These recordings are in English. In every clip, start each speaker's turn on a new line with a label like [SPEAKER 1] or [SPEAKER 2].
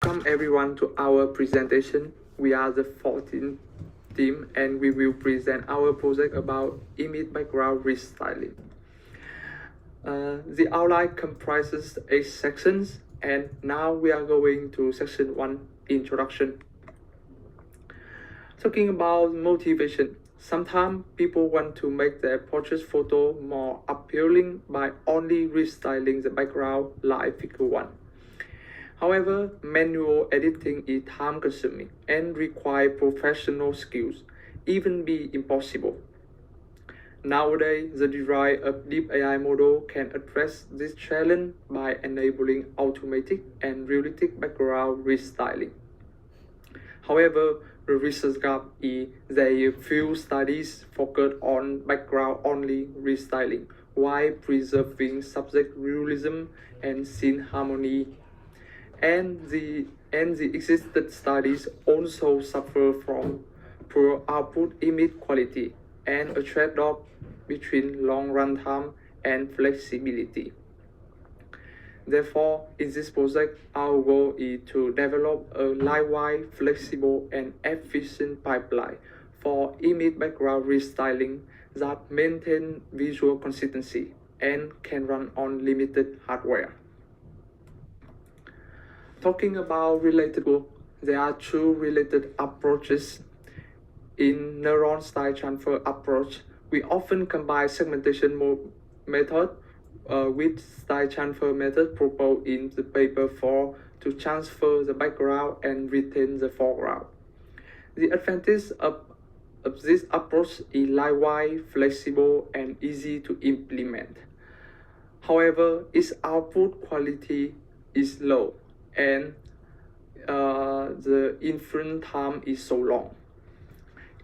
[SPEAKER 1] Welcome everyone to our presentation. We are the 14th team and we will present our project about image background restyling. The outline comprises 8 sections and now we are going to section 1, introduction. Talking about motivation, sometimes people want to make their portrait photo more appealing by only restyling the background like figure 1. However, manual editing is time-consuming and requires professional skills, even be impossible. Nowadays, the design of deep AI model can address this challenge by enabling automatic and realistic background restyling. However, the research gap is that few studies focus on background-only restyling while preserving subject realism and scene harmony. And the existing studies also suffer from poor output image quality and a trade-off between long runtime and flexibility. Therefore, in this project, our goal is to develop a lightweight, flexible, and efficient pipeline for image background restyling that maintain visual consistency and can run on limited hardware. Talking about related goal, there are two related approaches. In neuron style transfer approach, we often combine segmentation method with style transfer method proposed in the paper to transfer the background and retain the foreground. The advantage of this approach is lightweight, flexible, and easy to implement. However, its output quality is low and the inference time is so long.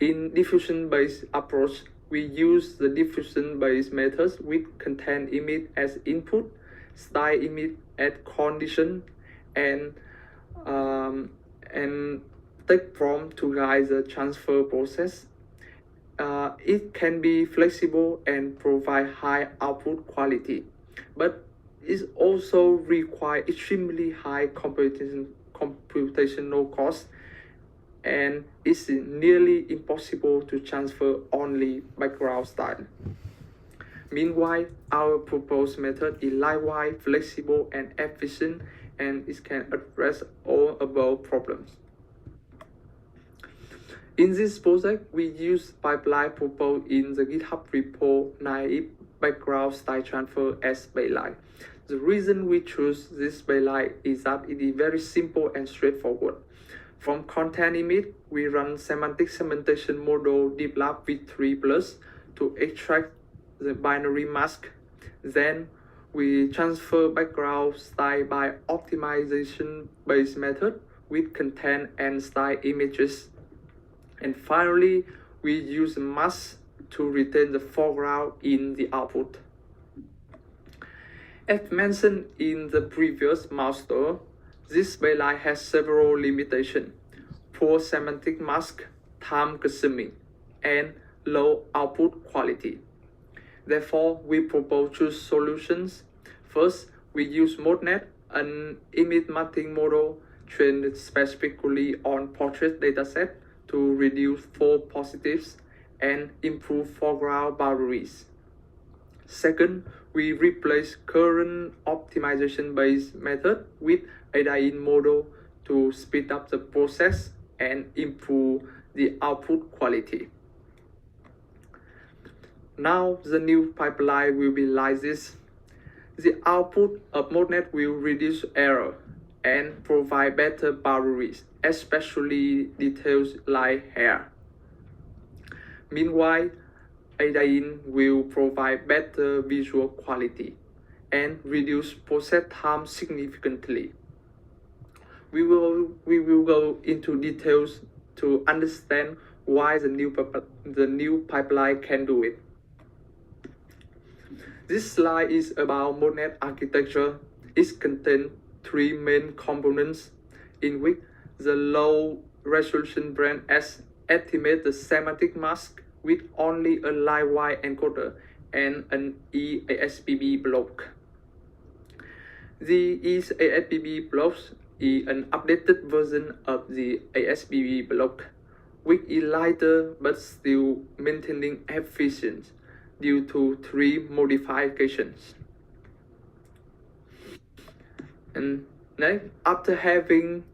[SPEAKER 1] In diffusion-based approach, we use the diffusion-based methods which contain image as input, style image as condition, and take prompt to guide the transfer process. It can be flexible and provide high output quality, but it also requires extremely high computational cost and it's nearly impossible to transfer only background style. Meanwhile, our proposed method is lightweight, flexible, and efficient, and it can address all above problems. In this project, we use pipeline proposed in the GitHub repo naive background style transfer as baseline. The reason we choose this baseline is that it is very simple and straightforward. From content image, we run semantic segmentation model DeepLab v3+ to extract the binary mask. Then we transfer background style by optimization-based method with content and style images. And finally, we use mask to retain the foreground in the output. As mentioned in the previous milestone, this baseline has several limitations: poor semantic mask, time-consuming, and low output quality. Therefore, we propose two solutions. First, we use ModeNet, an image mapping model trained specifically on portrait dataset to reduce false positives and improve foreground boundaries. Second, we replace current optimization-based method with ADAIN model to speed up the process and improve the output quality. Now, the new pipeline will be like this. The output of ModeNet will reduce error and provide better boundaries, especially details like hair. Meanwhile, ADAIN will provide better visual quality and reduce process time significantly. We will go into details to understand why the new pipeline can do it. This slide is about ModeNet architecture. It contains three main components in which the low resolution brand S estimates the semantic mask with only a lightweight encoder and an eASPB block. The eASPB blocks is an updated version of the ASBB block, which is lighter but still maintaining efficiency due to 3 modifications. And next, after having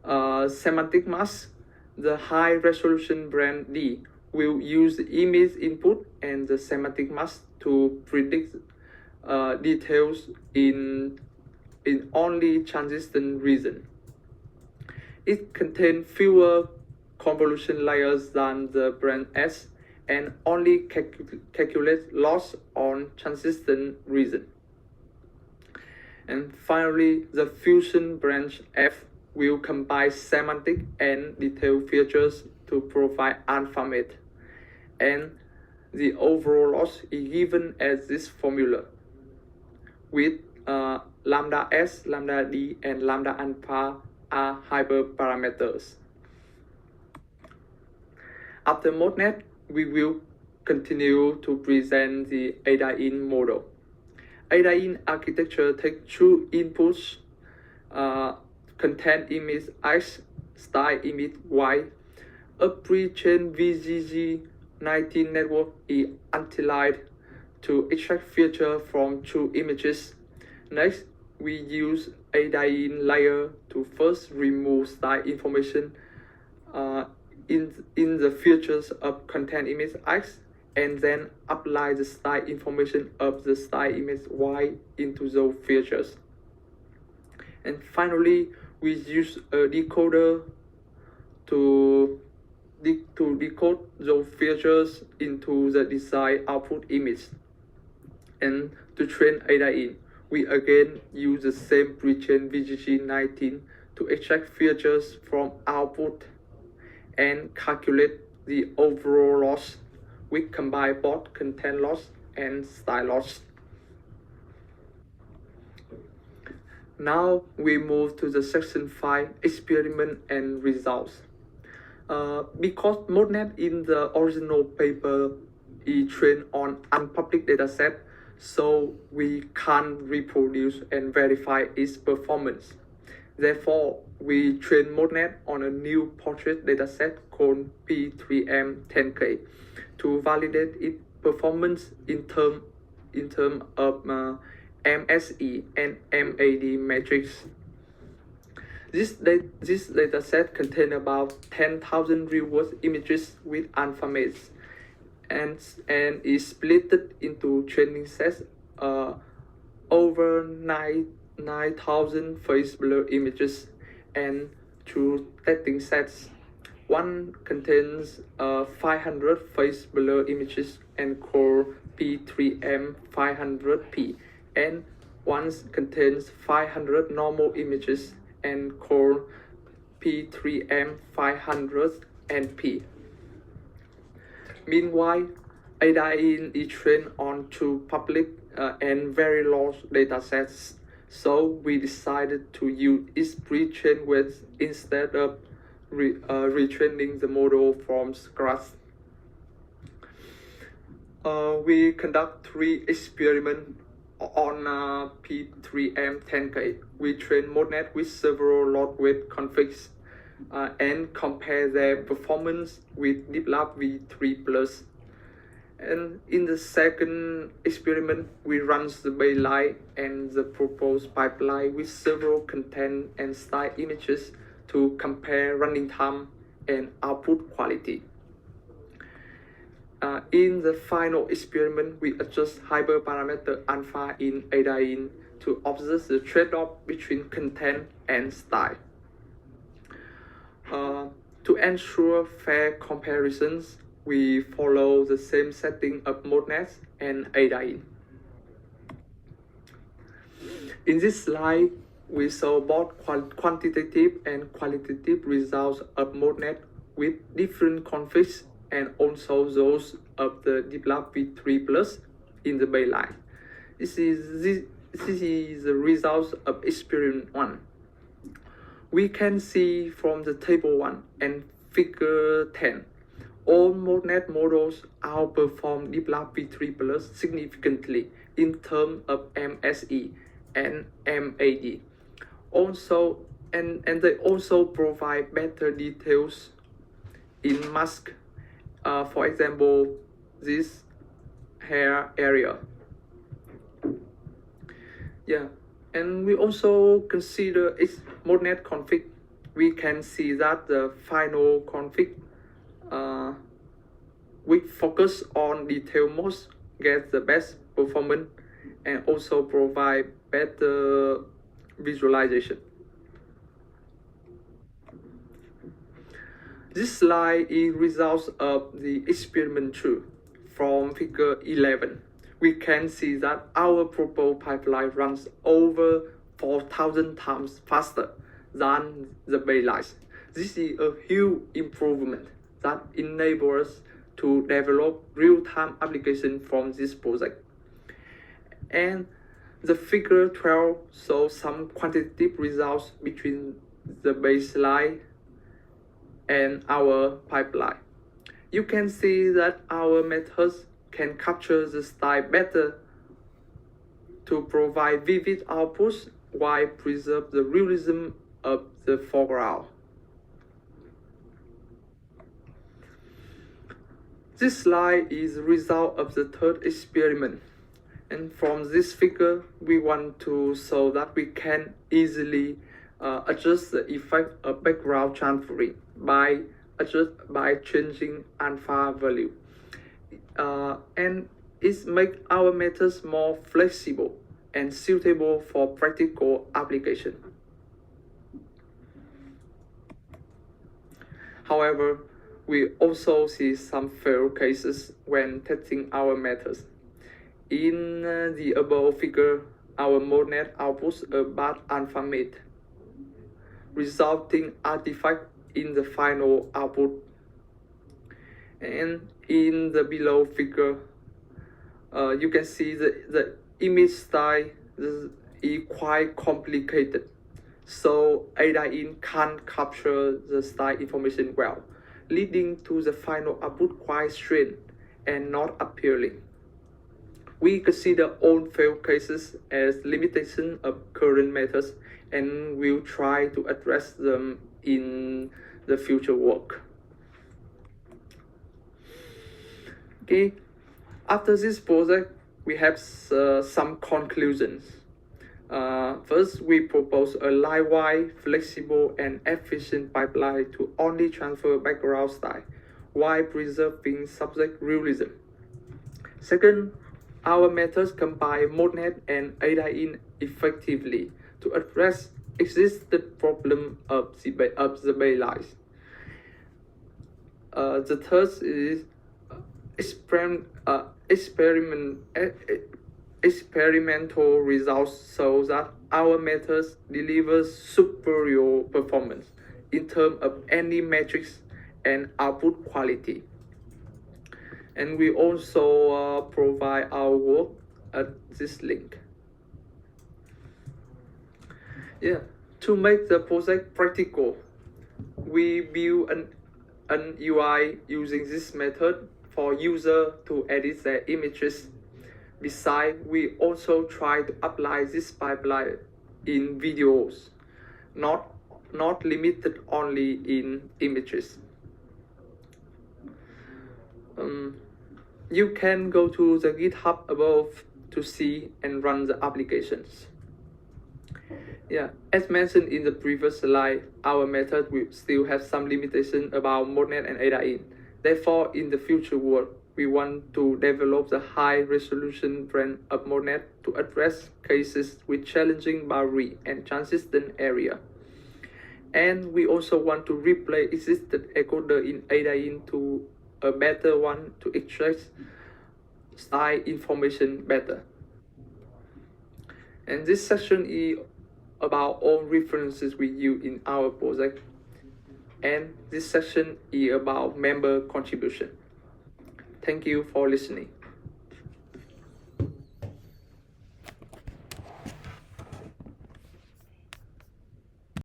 [SPEAKER 1] semantic mask, the high resolution brand D will use the image input and the semantic mask to predict details in only transition region. It contains fewer convolution layers than the brand S and only calculates loss on transition region. And finally, the fusion branch F will combine semantic and detail features to provide AlphaMate. And the overall loss is given as this formula, with lambda S, lambda D, and lambda alpha are hyperparameters. After ModNet, we will continue to present the ADA-IN model. ADA-IN architecture takes 2 inputs, content image X, style image Y. A pre-trained VGG19 network is utilized to extract features from 2 images. Next, we use ADA-IN layer to first remove style information in the features of content image X, and then apply the style information of the style image Y into those features. And finally, we use a decoder to decode those features into the desired output image. And to train ADA-IN, we again use the same pre-trained VGG19 to extract features from output and calculate the overall loss, which combine both content loss and style loss. Now we move to the section 5, experiment and results. Because ModNet in the original paper is trained on unpublished dataset, so we can't reproduce and verify its performance. Therefore, we train ModNet on a new portrait dataset called P3M10K to validate its performance in terms of MSE and MAD metrics. This dataset contains about 10,000 real-world images with AlphaMate and is split into training sets over 9,000 face blur images and 2 testing sets. One contains 500 face blur images and called P3M500P, and one contains 500 normal images and called P3M500NP. Meanwhile, ADA-IN is trained on 2 public and very large datasets, so we decided to use its pre-trained weights instead of retraining the model from scratch. We conduct 3 experiments on P3M10K. We train ModNet with several lot weight configs and compare their performance with DeepLab v3+. And in the second experiment, we run the baseline and the proposed pipeline with several content and style images to compare running time and output quality. In the final experiment, we adjust hyperparameter alpha in ADA-IN to observe the trade-off between content and style. To ensure fair comparisons, we follow the same setting of ModNet and ADA-IN. In this slide, we saw both quantitative and qualitative results of ModNet with different configs and also those of the DeepLab v3+ in the baseline. This is the results of experiment 1. We can see from the table 1 and figure 10, all ModNet models outperform DeepLab v3+ significantly in terms of MSE and MAD. Also, and they also provide better details in mask. For example, this hair area. Yeah, and we also consider its ModNet config. We can see that the final config with focus on detail modes gets the best performance and also provide better visualization. This slide is results of the experiment 2 from figure 11. We can see that our proposed pipeline runs over 4,000 times faster than the baseline. This is a huge improvement that enables us to develop real-time application from this project. And the figure 12 shows some quantitative results between the baseline and our pipeline. You can see that our methods can capture the style better to provide vivid outputs while preserve the realism of the foreground. This slide is the result of the third experiment. And from this figure, we want to show that we can easily adjust the effect of background transferring by changing alpha value. And it makes our methods more flexible and suitable for practical application. However, we also see some failed cases when testing our methods. In the above figure, our ModNet outputs a bad alpha mate, resulting artifact in the final output. And in the below figure, you can see the image style is quite complicated, so ADA-IN can't capture the style information well, leading to the final output quite strange and not appealing. We consider all failed cases as limitation of current methods and will try to address them in the future work. Okay, after this project, we have some conclusions. First, we propose a lightweight, flexible, and efficient pipeline to only transfer background style while preserving subject realism. Second, our methods combine ModNet and ADA-IN effectively to address existing problem of the baseline. The third is experimental results show that our methods deliver superior performance in terms of any metrics and output quality. And we also provide our work at this link. Yeah, to make the project practical, we build an UI using this method for user to edit their images. Besides, we also try to apply this pipeline in videos, not limited only in images. You can go to the GitHub above to see and run the applications. Yeah, as mentioned in the previous slide, our method will still have some limitation about ModNet and ADA-IN. Therefore, in the future work, we want to develop the high-resolution brand of ModNet to address cases with challenging boundary and transistent area. And we also want to replace existing encoder in ADA-IN to a better one to extract style information better. And this section is about all references we use in our project. And this section is about member contribution. Thank you for listening.